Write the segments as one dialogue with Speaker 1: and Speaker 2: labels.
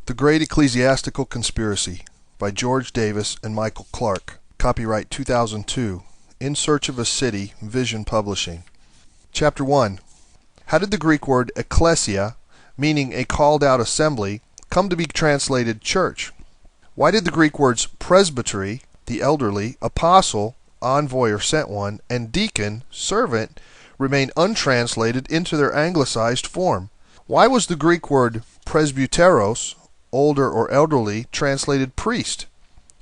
Speaker 1: The Great Ecclesiastical Conspiracy by George Davis and Michael Clark. Copyright 2002. In Search of a City, Vision Publishing. Chapter 1. How did the Greek word ecclesia, meaning a called-out assembly, come to be translated church? Why did the Greek words presbytery, the elderly, apostle, envoy or sent one, and deacon, servant, remain untranslated into their anglicized form? Why was the Greek word presbyteros, older or elderly, translated priest?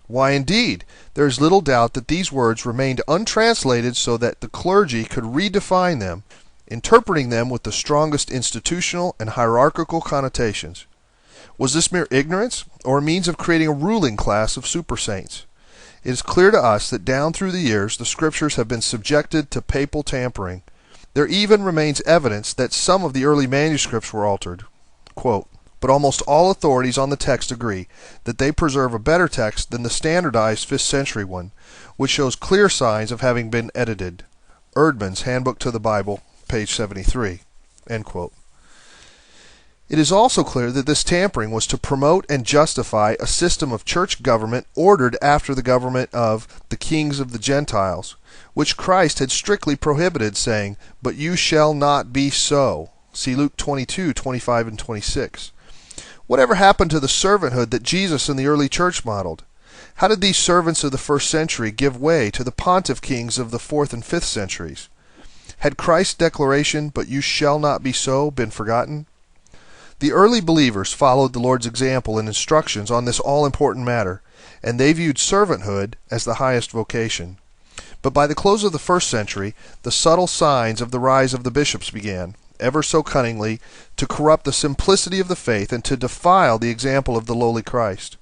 Speaker 1: Why indeed, there is little doubt that these words remained untranslated so that the clergy could redefine them, interpreting them with the strongest institutional and hierarchical connotations. Was this mere ignorance, or a means of creating a ruling class of super saints? It is clear to us that down through the years the scriptures have been subjected to papal tampering. There even remains evidence that some of the early manuscripts were altered. Quote, "But almost all authorities on the text agree that they preserve a better text than the standardized 5th century one, which shows clear signs of having been edited." Erdman's Handbook to the Bible, page 73. End quote. It is also clear that this tampering was to promote and justify a system of church government ordered after the government of the kings of the Gentiles, which Christ had strictly prohibited, saying, "But you shall not be so." See Luke 22:25 and 26. Whatever happened to the servanthood that Jesus and the early church modeled? How did these servants of the 1st century give way to the pontiff kings of the 4th and 5th centuries? Had Christ's declaration, "But you shall not be so," been forgotten? The early believers followed the Lord's example and instructions on this all-important matter, and they viewed servanthood as the highest vocation. But by the close of the 1st century, the subtle signs of the rise of the bishops began, ever so cunningly, to corrupt the simplicity of the faith and to defile the example of the lowly Christ.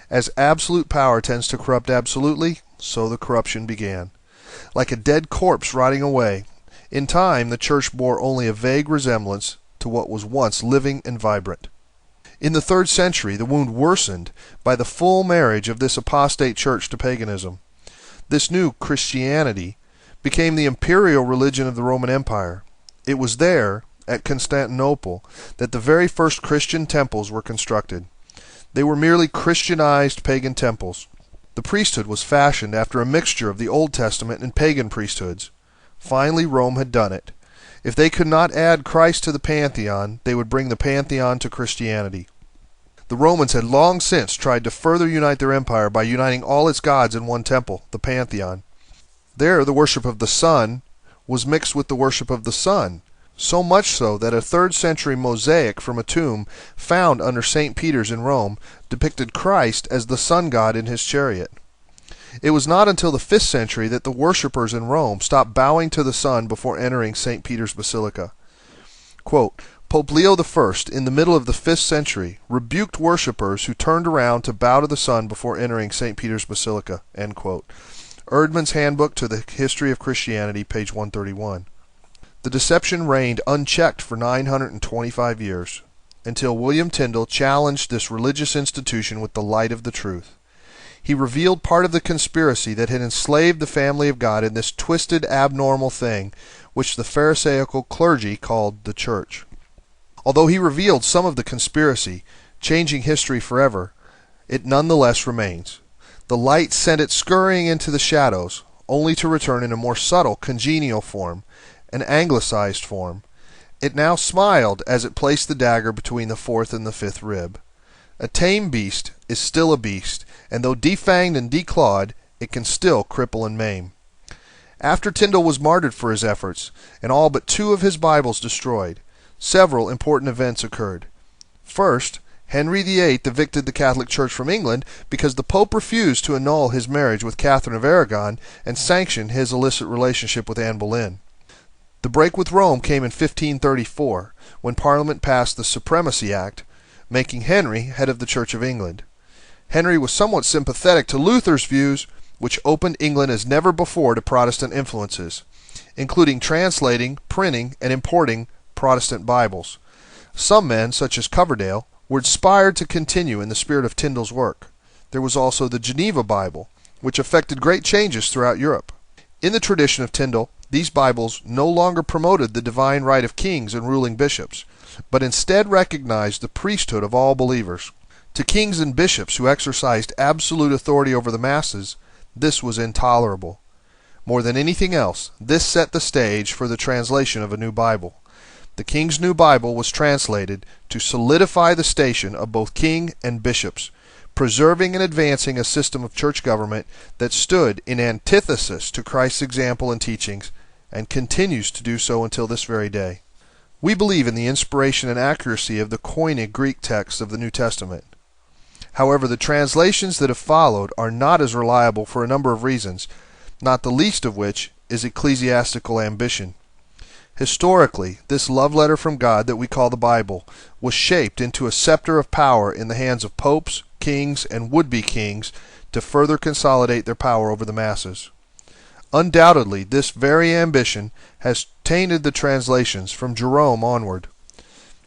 Speaker 1: As absolute power tends to corrupt absolutely, so the corruption began. Like a dead corpse rotting away, in time the church bore only a vague resemblance to what was once living and vibrant. In the 3rd century, the wound worsened by the full marriage of this apostate church to paganism. This new Christianity became the imperial religion of the Roman Empire. It was there, at Constantinople, that the very first Christian temples were constructed. They were merely Christianized pagan temples. The priesthood was fashioned after a mixture of the Old Testament and pagan priesthoods. Finally, Rome had done it. If they could not add Christ to the pantheon, they would bring the pantheon to Christianity. The Romans had long since tried to further unite their empire by uniting all its gods in one temple, the pantheon. There, the worship of the sun was mixed with the worship of the sun, so much so that a 3rd century mosaic from a tomb found under St. Peter's in Rome depicted Christ as the sun god in his chariot. It was not until the 5th century that the worshippers in Rome stopped bowing to the sun before entering St. Peter's Basilica. Quote, "Pope Leo I, in the middle of the 5th century, rebuked worshippers who turned around to bow to the sun before entering St. Peter's Basilica." End quote. Erdman's Handbook to the History of Christianity, page 131. The deception reigned unchecked for 925 years, until William Tyndale challenged this religious institution with the light of the truth. He revealed part of the conspiracy that had enslaved the family of God in this twisted, abnormal thing, which the Pharisaical clergy called the church. Although he revealed some of the conspiracy, changing history forever, it nonetheless remains. The light sent it scurrying into the shadows, only to return in a more subtle, congenial form, an anglicized form. It now smiled as it placed the dagger between the 4th and the 5th rib. A tame beast is still a beast, and though defanged and declawed, it can still cripple and maim. After Tyndale was martyred for his efforts, and all but 2 of his Bibles destroyed, several important events occurred. First, Henry VIII evicted the Catholic Church from England because the Pope refused to annul his marriage with Catherine of Aragon and sanction his illicit relationship with Anne Boleyn. The break with Rome came in 1534, when Parliament passed the Supremacy Act, making Henry head of the Church of England. Henry was somewhat sympathetic to Luther's views, which opened England as never before to Protestant influences, including translating, printing, and importing Protestant Bibles. Some men, such as Coverdale, were inspired to continue in the spirit of Tyndale's work. There was also the Geneva Bible, which effected great changes throughout Europe. In the tradition of Tyndale, these Bibles no longer promoted the divine right of kings and ruling bishops, but instead recognized the priesthood of all believers. To kings and bishops who exercised absolute authority over the masses, this was intolerable. More than anything else, this set the stage for the translation of a new Bible. The King's New Bible was translated to solidify the station of both king and bishops, preserving and advancing a system of church government that stood in antithesis to Christ's example and teachings, and continues to do so until this very day. We believe in the inspiration and accuracy of the Koine Greek texts of the New Testament. However, the translations that have followed are not as reliable for a number of reasons, not the least of which is ecclesiastical ambition. Historically, this love letter from God that we call the Bible was shaped into a scepter of power in the hands of popes, kings, and would-be kings to further consolidate their power over the masses. Undoubtedly, this very ambition has tainted the translations from Jerome onward.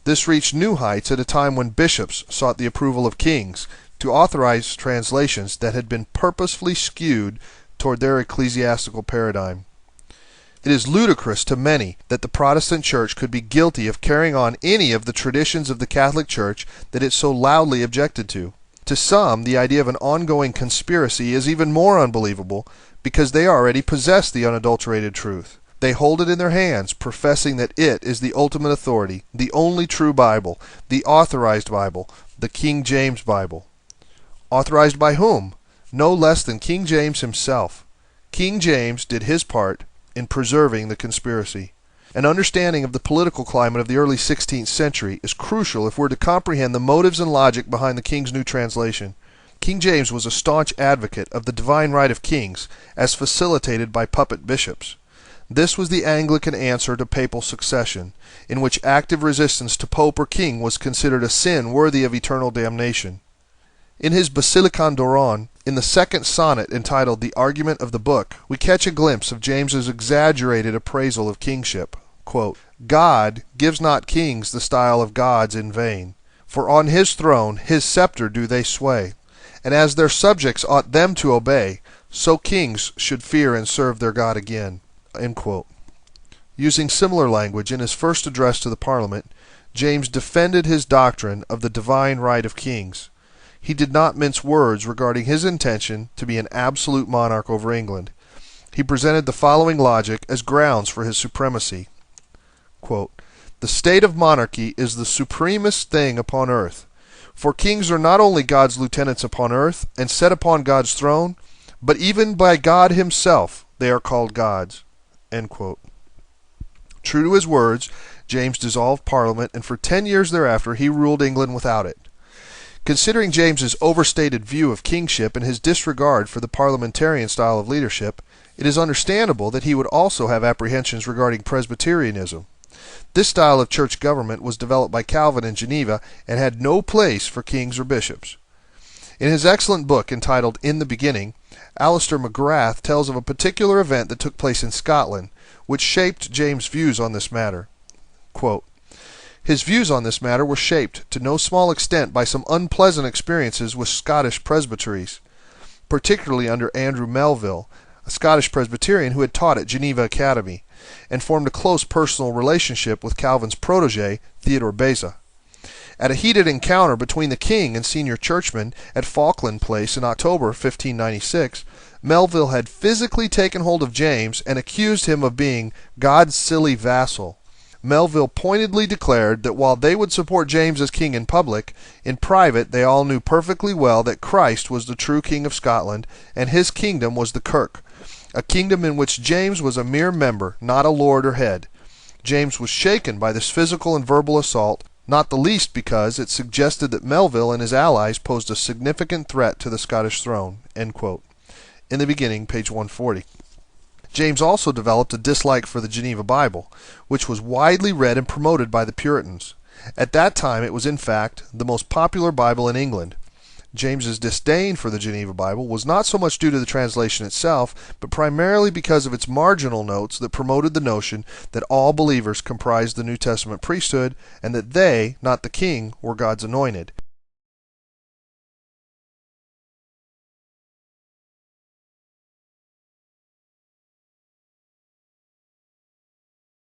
Speaker 1: This reached new heights at a time when bishops sought the approval of kings to authorize translations that had been purposefully skewed toward their ecclesiastical paradigm. It is ludicrous to many that the Protestant Church could be guilty of carrying on any of the traditions of the Catholic Church that it so loudly objected to. To some, the idea of an ongoing conspiracy is even more unbelievable because they already possess the unadulterated truth. They hold it in their hands, professing that it is the ultimate authority, the only true Bible, the Authorized Bible, the King James Bible. Authorized by whom? No less than King James himself. King James did his part in preserving the conspiracy. An understanding of the political climate of the early 16th century is crucial if we're to comprehend the motives and logic behind the King's New Translation. King James was a staunch advocate of the divine right of kings, as facilitated by puppet bishops. This was the Anglican answer to papal succession, in which active resistance to pope or king was considered a sin worthy of eternal damnation. In his Basilicon Doron, in the second sonnet entitled The Argument of the Book, we catch a glimpse of James's exaggerated appraisal of kingship. Quote, God gives not kings the style of gods in vain, for on his throne his scepter do they sway, and as their subjects ought them to obey, so kings should fear and serve their God again. End quote. Using similar language in his first address to the Parliament, James defended his doctrine of the divine right of kings. He did not mince words regarding his intention to be an absolute monarch over England. He presented the following logic as grounds for his supremacy. Quote, the state of monarchy is the supremest thing upon earth, for kings are not only God's lieutenants upon earth and set upon God's throne, but even by God himself they are called gods. End quote. True to his words, James dissolved Parliament, and for 10 years thereafter he ruled England without it. Considering James's overstated view of kingship and his disregard for the parliamentarian style of leadership, it is understandable that he would also have apprehensions regarding Presbyterianism. This style of church government was developed by Calvin in Geneva and had no place for kings or bishops. In his excellent book entitled In the Beginning, Alistair McGrath tells of a particular event that took place in Scotland, which shaped James' views on this matter. Quote, his views on this matter were shaped to no small extent by some unpleasant experiences with Scottish presbyteries, particularly under Andrew Melville, a Scottish Presbyterian who had taught at Geneva Academy, and formed a close personal relationship with Calvin's protege, Theodore Beza. At a heated encounter between the king and senior churchman at Falkland Place in October 1596, Melville had physically taken hold of James and accused him of being God's silly vassal. Melville pointedly declared that while they would support James as king in public, in private they all knew perfectly well that Christ was the true king of Scotland, and his kingdom was the Kirk, a kingdom in which James was a mere member, not a lord or head. James was shaken by this physical and verbal assault, not the least because it suggested that Melville and his allies posed a significant threat to the Scottish throne. End quote. In the Beginning, page 140. James also developed a dislike for the Geneva Bible, which was widely read and promoted by the Puritans. At that time it was in fact the most popular Bible in England. James's disdain for the Geneva Bible was not so much due to the translation itself, but primarily because of its marginal notes that promoted the notion that all believers comprised the New Testament priesthood, and that they, not the king, were God's anointed.